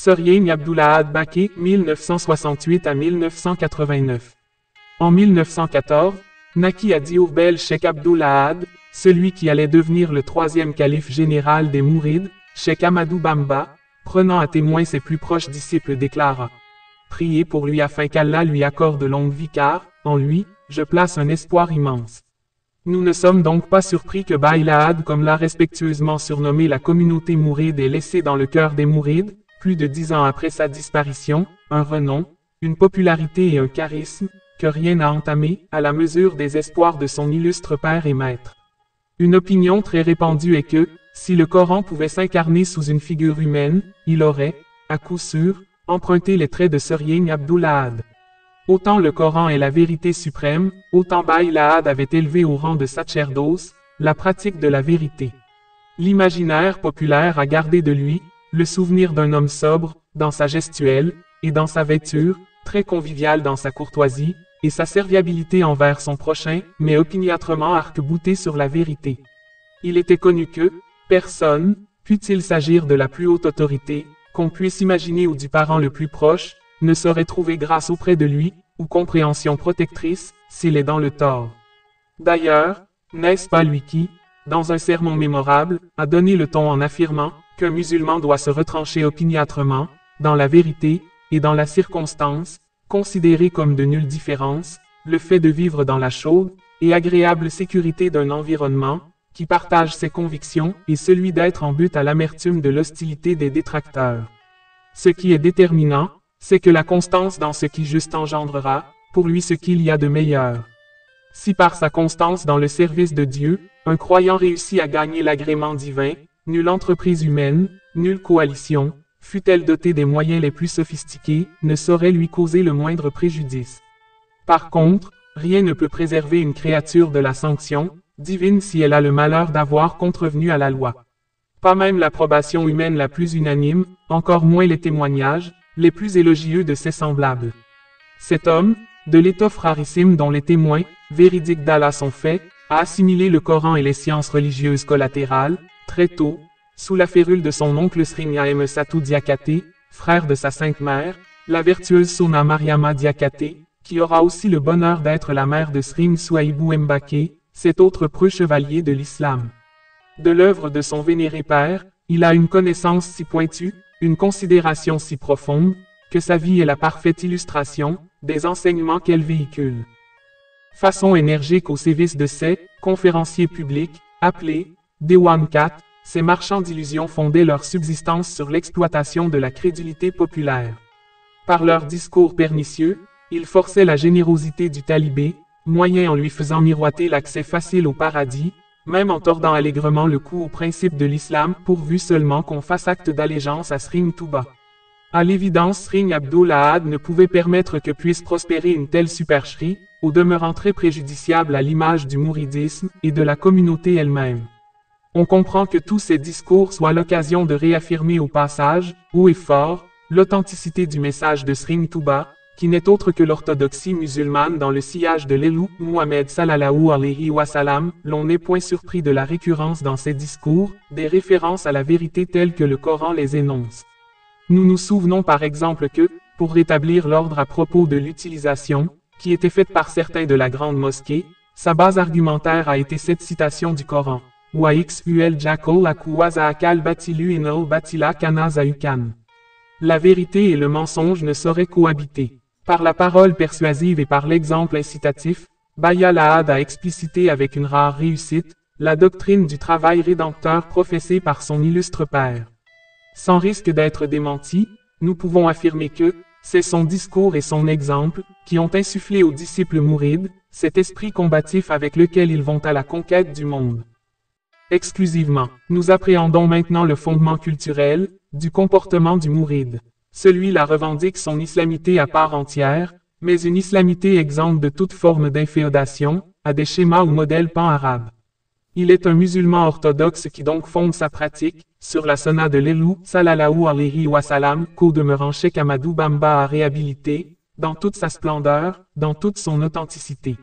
Serigne Abdoulahad Baké, 1968 à 1989. En 1914, naquit à Diourbel Cheikh Abdoulahad, celui qui allait devenir le troisième calife général des Mourides, Cheikh Ahmadou Bamba, prenant à témoin ses plus proches disciples déclara « Priez pour lui afin qu'Allah lui accorde longue vie car, en lui, je place un espoir immense. » Nous ne sommes donc pas surpris que Baye Lahad, comme l'a respectueusement surnommé la communauté mouride, ait laissé dans le cœur des Mourides, plus de 10 ans après sa disparition, un renom, une popularité et un charisme, que rien n'a entamé, à la mesure des espoirs de son illustre père et maître. Une opinion très répandue est que, si le Coran pouvait s'incarner sous une figure humaine, il aurait, à coup sûr, emprunté les traits de Serigne Abdoulahad. Autant le Coran est la vérité suprême, autant Baye Lahad avait élevé au rang de sacerdoce, la pratique de la vérité. L'imaginaire populaire a gardé de lui, le souvenir d'un homme sobre, dans sa gestuelle, et dans sa vêture, très convivial dans sa courtoisie, et sa serviabilité envers son prochain, mais opiniâtrement arc-bouté sur la vérité. Il était connu que, personne, pût-il s'agir de la plus haute autorité, qu'on puisse imaginer ou du parent le plus proche, ne saurait trouver grâce auprès de lui, ou compréhension protectrice, s'il est dans le tort. D'ailleurs, n'est-ce pas lui qui, dans un sermon mémorable, a donné le ton en affirmant qu'un musulman doit se retrancher opiniâtrement, dans la vérité, et dans la circonstance, considérer comme de nulle différence, le fait de vivre dans la chaude, et agréable sécurité d'un environnement, qui partage ses convictions, et celui d'être en but à l'amertume de l'hostilité des détracteurs. Ce qui est déterminant, c'est que la constance dans ce qui juste engendrera, pour lui ce qu'il y a de meilleur. Si par sa constance dans le service de Dieu, un croyant réussit à gagner l'agrément divin, nulle entreprise humaine, nulle coalition, fût-elle dotée des moyens les plus sophistiqués, ne saurait lui causer le moindre préjudice. Par contre, rien ne peut préserver une créature de la sanction divine si elle a le malheur d'avoir contrevenu à la loi. Pas même l'approbation humaine la plus unanime, encore moins les témoignages, les plus élogieux de ses semblables. Cet homme, de l'étoffe rarissime dont les témoins, véridiques d'Allah sont faits, a assimilé le Coran et les sciences religieuses collatérales, très tôt, sous la férule de son oncle Serigne Aimsatou Diakhaté, frère de sa sainte mère, la vertueuse Sokhna Mariama Diakhaté, qui aura aussi le bonheur d'être la mère de Serigne Souhaïbou Mbacké, cet autre preux chevalier de l'islam. De l'œuvre de son vénéré père, il a une connaissance si pointue, une considération si profonde, que sa vie est la parfaite illustration des enseignements qu'elle véhicule. Façon énergique au sévice de ces conférenciers publics, appelés Dewan 4, ces marchands d'illusions fondaient leur subsistance sur l'exploitation de la crédulité populaire. Par leurs discours pernicieux, ils forçaient la générosité du talibé, moyen en lui faisant miroiter l'accès facile au paradis, même en tordant allègrement le cou au principe de l'islam pourvu seulement qu'on fasse acte d'allégeance à Serigne Touba. À l'évidence, Serigne Abdoulahad ne pouvait permettre que puisse prospérer une telle supercherie, au demeurant très préjudiciable à l'image du mouridisme et de la communauté elle-même. On comprend que tous ces discours soient l'occasion de réaffirmer au passage, haut et fort, l'authenticité du message de Serigne Touba, qui n'est autre que l'orthodoxie musulmane dans le sillage de l'Elou Muhammad sallallahu alayhi wa sallam. L'on n'est point surpris de la récurrence dans ces discours, des références à la vérité telles que le Coran les énonce. Nous nous souvenons par exemple que, pour rétablir l'ordre à propos de l'utilisation, qui était faite par certains de la grande mosquée, sa base argumentaire a été cette citation du Coran. Wa'ixul jakol akuwazaakal batilu inal batila kana zaukan. La vérité et le mensonge ne sauraient cohabiter. Par la parole persuasive et par l'exemple incitatif, Baye Lahad a explicité avec une rare réussite, la doctrine du travail rédempteur professée par son illustre père. Sans risque d'être démenti, nous pouvons affirmer que, c'est son discours et son exemple, qui ont insufflé aux disciples mourides, cet esprit combatif avec lequel ils vont à la conquête du monde. Exclusivement, nous appréhendons maintenant le fondement culturel, du comportement du mouride. Celui-là revendique son islamité à part entière, mais une islamité exempte de toute forme d'inféodation, à des schémas ou modèles pan-arabes. Il est un musulman orthodoxe qui donc fonde sa pratique, sur la sunna de l'Elou, sallallahu alayhi wa sallam, qu'au demeurant Cheikh Ahmadou Bamba a réhabilité, dans toute sa splendeur, dans toute son authenticité.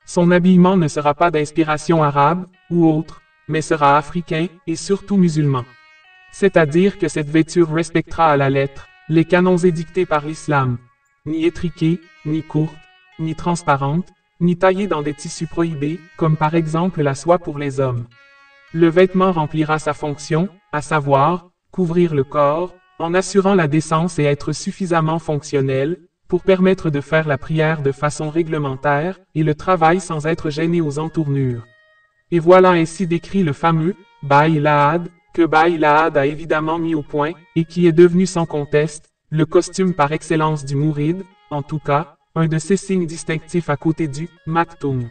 Son habillement ne sera pas d'inspiration arabe, ou autre, mais sera africain, et surtout musulman. C'est-à-dire que cette vêture respectera à la lettre Les canons édictés par l'islam, ni étriqués, ni courtes, ni transparentes, ni taillées dans des tissus prohibés, comme par exemple la soie pour les hommes. Le vêtement remplira sa fonction, à savoir, couvrir le corps, en assurant la décence et être suffisamment fonctionnel, pour permettre de faire la prière de façon réglementaire, et le travail sans être gêné aux entournures. Et voilà ainsi décrit le fameux « Baï Lahad », que Baï Lahad a évidemment mis au point, et qui est devenu sans conteste, le costume par excellence du mouride, en tout cas, un de ses signes distinctifs à côté du « Maktoum ».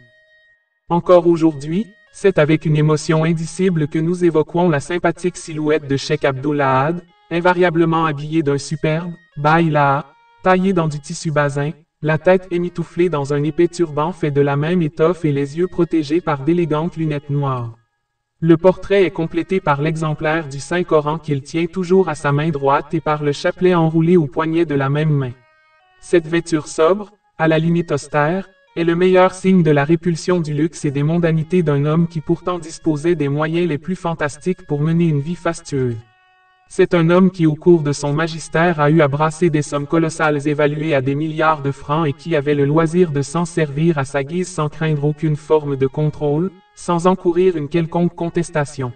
Encore aujourd'hui, c'est avec une émotion indicible que nous évoquons la sympathique silhouette de Cheikh Abdul Lahad, invariablement habillé d'un superbe « Baï Lahad », taillé dans du tissu basin, la tête émitouflée dans un épais turban fait de la même étoffe et les yeux protégés par d'élégantes lunettes noires. Le portrait est complété par l'exemplaire du Saint-Coran qu'il tient toujours à sa main droite et par le chapelet enroulé au poignet de la même main. Cette vêture sobre, à la limite austère, est le meilleur signe de la répulsion du luxe et des mondanités d'un homme qui pourtant disposait des moyens les plus fantastiques pour mener une vie fastueuse. C'est un homme qui au cours de son magistère a eu à brasser des sommes colossales évaluées à des milliards de francs et qui avait le loisir de s'en servir à sa guise sans craindre aucune forme de contrôle, sans encourir une quelconque contestation.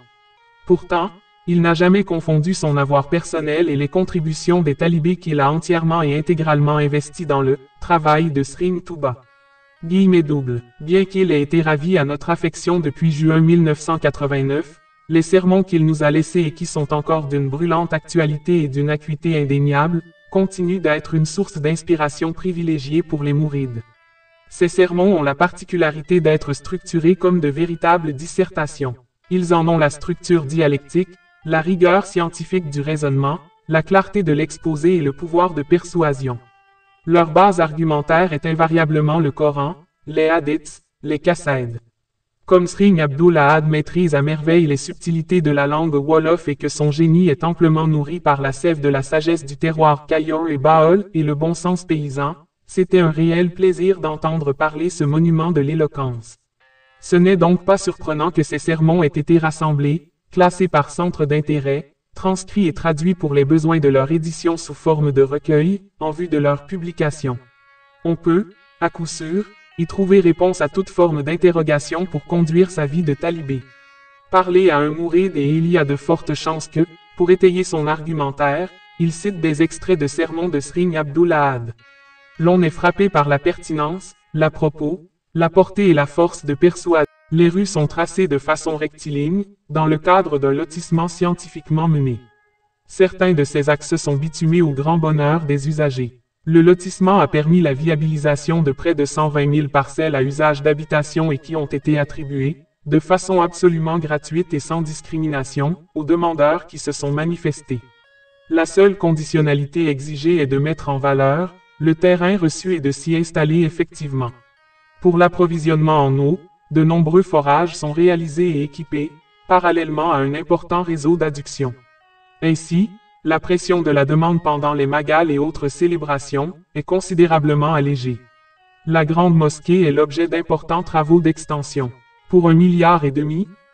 Pourtant, il n'a jamais confondu son avoir personnel et les contributions des talibés qu'il a entièrement et intégralement investis dans le travail de Serigne Touba. Guillemets double. Bien qu'il ait été ravi à notre affection depuis juin 1989, les sermons qu'il nous a laissés et qui sont encore d'une brûlante actualité et d'une acuité indéniable, continuent d'être une source d'inspiration privilégiée pour les mourides. Ces sermons ont la particularité d'être structurés comme de véritables dissertations. Ils en ont la structure dialectique, la rigueur scientifique du raisonnement, la clarté de l'exposé et le pouvoir de persuasion. Leur base argumentaire est invariablement le Coran, les hadiths, les qasaids. Comme Serigne Abdul Lahad maîtrise à merveille les subtilités de la langue wolof et que son génie est amplement nourri par la sève de la sagesse du terroir Kayor et Baol et le bon sens paysan, c'était un réel plaisir d'entendre parler ce monument de l'éloquence. Ce n'est donc pas surprenant que ces sermons aient été rassemblés, classés par centre d'intérêt, transcrits et traduits pour les besoins de leur édition sous forme de recueil, en vue de leur publication. On peut, à coup sûr, y trouver réponse à toute forme d'interrogation pour conduire sa vie de talibé. Parler à un mouride et il y a de fortes chances que, pour étayer son argumentaire, il cite des extraits de sermons de Serigne Abdul Lahad. L'on est frappé par la pertinence, l'à-propos, la portée et la force de persuasion. Les rues sont tracées de façon rectiligne, dans le cadre d'un lotissement scientifiquement mené. Certains de ces axes sont bitumés au grand bonheur des usagers. Le lotissement a permis la viabilisation de près de 120 000 parcelles à usage d'habitation et qui ont été attribuées, de façon absolument gratuite et sans discrimination, aux demandeurs qui se sont manifestés. La seule conditionnalité exigée est de mettre en valeur le terrain reçu et de s'y installer effectivement. Pour l'approvisionnement en eau, de nombreux forages sont réalisés et équipés, parallèlement à un important réseau d'adduction. Ainsi, la pression de la demande pendant les magales et autres célébrations est considérablement allégée. La grande mosquée est l'objet d'importants travaux d'extension. Pour 1,5 milliard,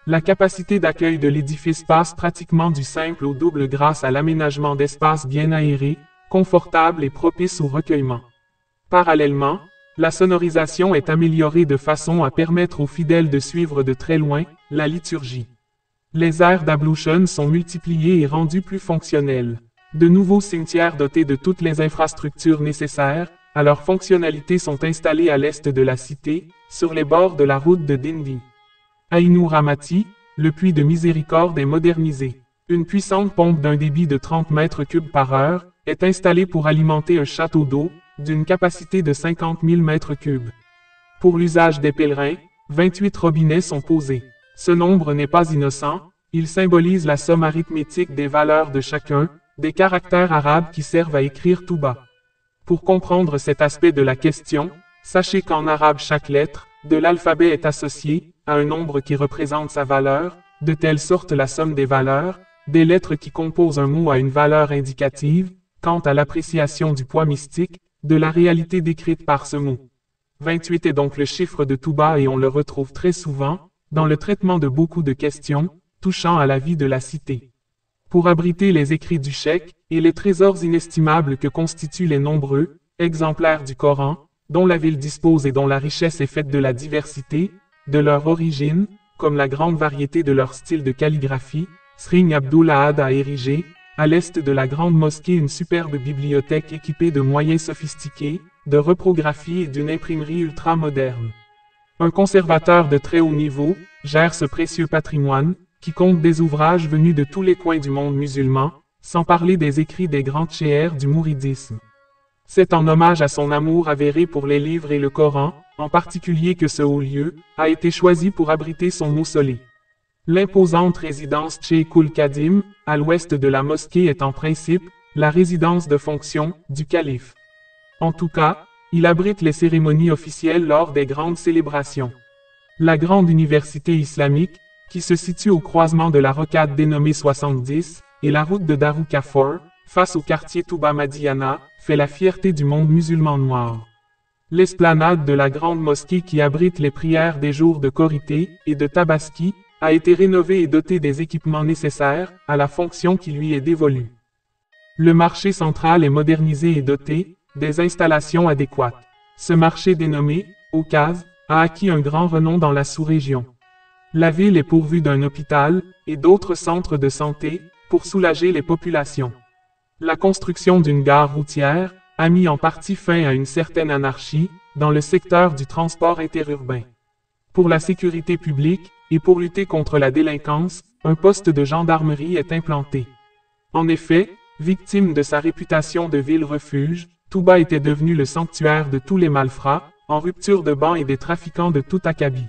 la capacité d'accueil de l'édifice passe pratiquement du simple au double grâce à l'aménagement d'espaces bien aérés, confortables et propices au recueillement. Parallèlement, la sonorisation est améliorée de façon à permettre aux fidèles de suivre de très loin la liturgie. Les aires d'ablution sont multipliées et rendues plus fonctionnelles. De nouveaux cimetières dotés de toutes les infrastructures nécessaires à leur fonctionnalité sont installés à l'est de la cité, sur les bords de la route de Dindi. Aïnou Ramati, le puits de miséricorde est modernisé. Une puissante pompe d'un débit de 30 mètres cubes par heure est installée pour alimenter un château d'eau d'une capacité de 50 000 mètres cubes. Pour l'usage des pèlerins, 28 robinets sont posés. Ce nombre n'est pas innocent, il symbolise la somme arithmétique des valeurs de chacun, des caractères arabes qui servent à écrire tout bas. Pour comprendre cet aspect de la question, sachez qu'en arabe chaque lettre de l'alphabet est associée à un nombre qui représente sa valeur, de telle sorte la somme des valeurs, des lettres qui composent un mot a une valeur indicative, quant à l'appréciation du poids mystique, de la réalité décrite par ce mot. 28 est donc le chiffre de Touba et on le retrouve très souvent, dans le traitement de beaucoup de questions, touchant à la vie de la cité. Pour abriter les écrits du cheikh et les trésors inestimables que constituent les nombreux exemplaires du Coran, dont la ville dispose et dont la richesse est faite de la diversité de leur origine, comme la grande variété de leur style de calligraphie, Srin Abdul Ahad a érigé, à l'est de la grande mosquée, une superbe bibliothèque équipée de moyens sophistiqués, de reprographie et d'une imprimerie ultra-moderne. Un conservateur de très haut niveau gère ce précieux patrimoine, qui compte des ouvrages venus de tous les coins du monde musulman, sans parler des écrits des grands chéhers du mouridisme. C'est en hommage à son amour avéré pour les livres et le Coran, en particulier, que ce haut lieu a été choisi pour abriter son mausolée. L'imposante résidence Cheikhoul Kadim, à l'ouest de la mosquée, est en principe la résidence de fonction du calife. En tout cas, il abrite les cérémonies officielles lors des grandes célébrations. La grande université islamique, qui se situe au croisement de la rocade dénommée 70 et la route de Darou Kafur, face au quartier Touba Madiana, fait la fierté du monde musulman noir. L'esplanade de la grande mosquée, qui abrite les prières des jours de Korité et de Tabaski, a été rénovée et dotée des équipements nécessaires à la fonction qui lui est dévolue. Le marché central est modernisé et doté des installations adéquates. Ce marché, dénommé Okaz, a acquis un grand renom dans la sous-région. La ville est pourvue d'un hôpital et d'autres centres de santé pour soulager les populations. La construction d'une gare routière a mis en partie fin à une certaine anarchie dans le secteur du transport interurbain. Pour la sécurité publique et pour lutter contre la délinquance, un poste de gendarmerie est implanté. En effet, victime de sa réputation de ville-refuge, Touba était devenu le sanctuaire de tous les malfrats, en rupture de ban et des trafiquants de tout acabit.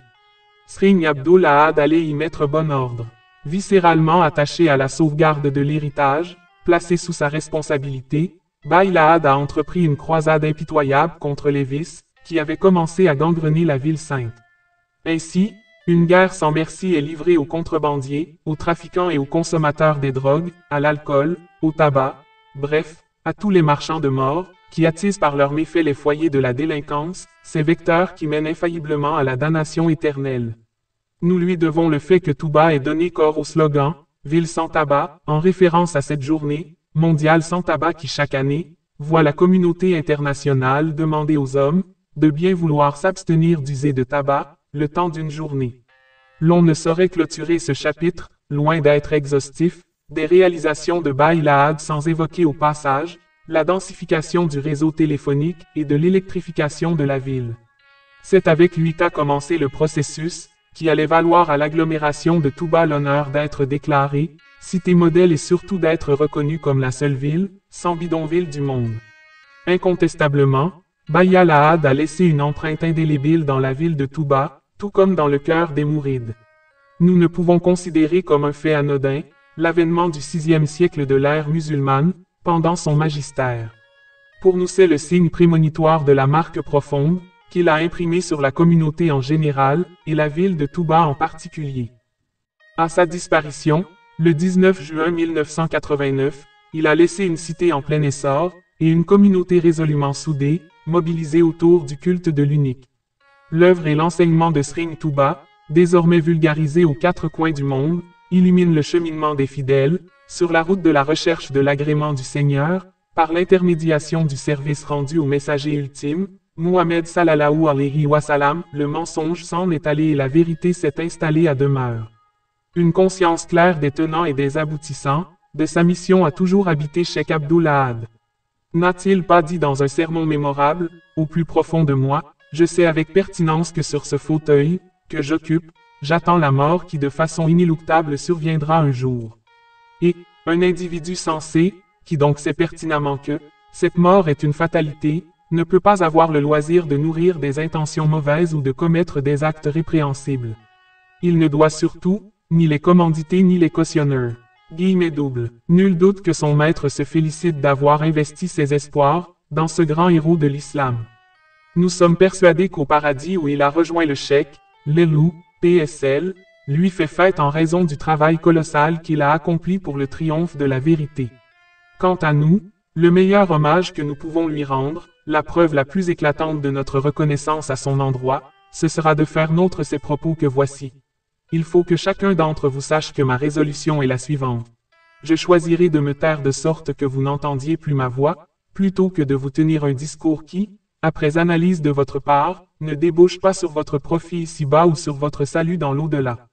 Srin Abdul Ahad allait y mettre bon ordre. Viscéralement attaché à la sauvegarde de l'héritage, placé sous sa responsabilité, Bail Ahad a entrepris une croisade impitoyable contre les vices, qui avaient commencé à gangrener la ville sainte. Ainsi, une guerre sans merci est livrée aux contrebandiers, aux trafiquants et aux consommateurs des drogues, à l'alcool, au tabac, bref, à tous les marchands de mort, qui attisent par leurs méfaits les foyers de la délinquance, ces vecteurs qui mènent infailliblement à la damnation éternelle. Nous lui devons le fait que Touba ait donné corps au slogan « Ville sans tabac », en référence à cette journée mondiale sans tabac qui, chaque année, voit la communauté internationale demander aux hommes de bien vouloir s'abstenir d'user de tabac le temps d'une journée. L'on ne saurait clôturer ce chapitre, loin d'être exhaustif, des réalisations de Bail Ahad sans évoquer au passage la densification du réseau téléphonique et de l'électrification de la ville. C'est avec lui qu'a commencé le processus, qui allait valoir à l'agglomération de Touba l'honneur d'être déclarée cité modèle et surtout d'être reconnue comme la seule ville, sans bidonville du monde. Incontestablement, Bail Ahad a laissé une empreinte indélébile dans la ville de Touba, tout comme dans le cœur des Mourides. Nous ne pouvons considérer comme un fait anodin l'avènement du VIe siècle de l'ère musulmane, pendant son magistère. Pour nous, c'est le signe prémonitoire de la marque profonde qu'il a imprimée sur la communauté en général et la ville de Touba en particulier. À sa disparition, le 19 juin 1989, il a laissé une cité en plein essor et une communauté résolument soudée, mobilisée autour du culte de l'unique. L'œuvre et l'enseignement de Srin Touba, désormais vulgarisés aux quatre coins du monde, illuminent le cheminement des fidèles, sur la route de la recherche de l'agrément du Seigneur, par l'intermédiation du service rendu au messager ultime, Muhammad sallallahu alayhi wa sallam. Le mensonge s'en est allé et la vérité s'est installée à demeure. Une conscience claire des tenants et des aboutissants de sa mission a toujours habité Cheikh Abdul Ahad. N'a-t-il pas dit dans un sermon mémorable, au plus profond de moi, je sais avec pertinence que sur ce fauteuil, que j'occupe, j'attends la mort qui de façon inéluctable surviendra un jour. Et, un individu sensé, qui donc sait pertinemment que, cette mort est une fatalité, ne peut pas avoir le loisir de nourrir des intentions mauvaises ou de commettre des actes répréhensibles. Il ne doit surtout, ni les commandités ni les cautionneurs. Guillemets doubles. Nul doute que son maître se félicite d'avoir investi ses espoirs dans ce grand héros de l'islam. Nous sommes persuadés qu'au paradis où il a rejoint le cheikh, l'Elou, PSL, lui fait fête en raison du travail colossal qu'il a accompli pour le triomphe de la vérité. Quant à nous, le meilleur hommage que nous pouvons lui rendre, la preuve la plus éclatante de notre reconnaissance à son endroit, ce sera de faire nôtre ces propos que voici. Il faut que chacun d'entre vous sache que ma résolution est la suivante. je choisirai de me taire de sorte que vous n'entendiez plus ma voix, plutôt que de vous tenir un discours qui, après analyse de votre part, ne débouche pas sur votre profit ici-bas ou sur votre salut dans l'au-delà.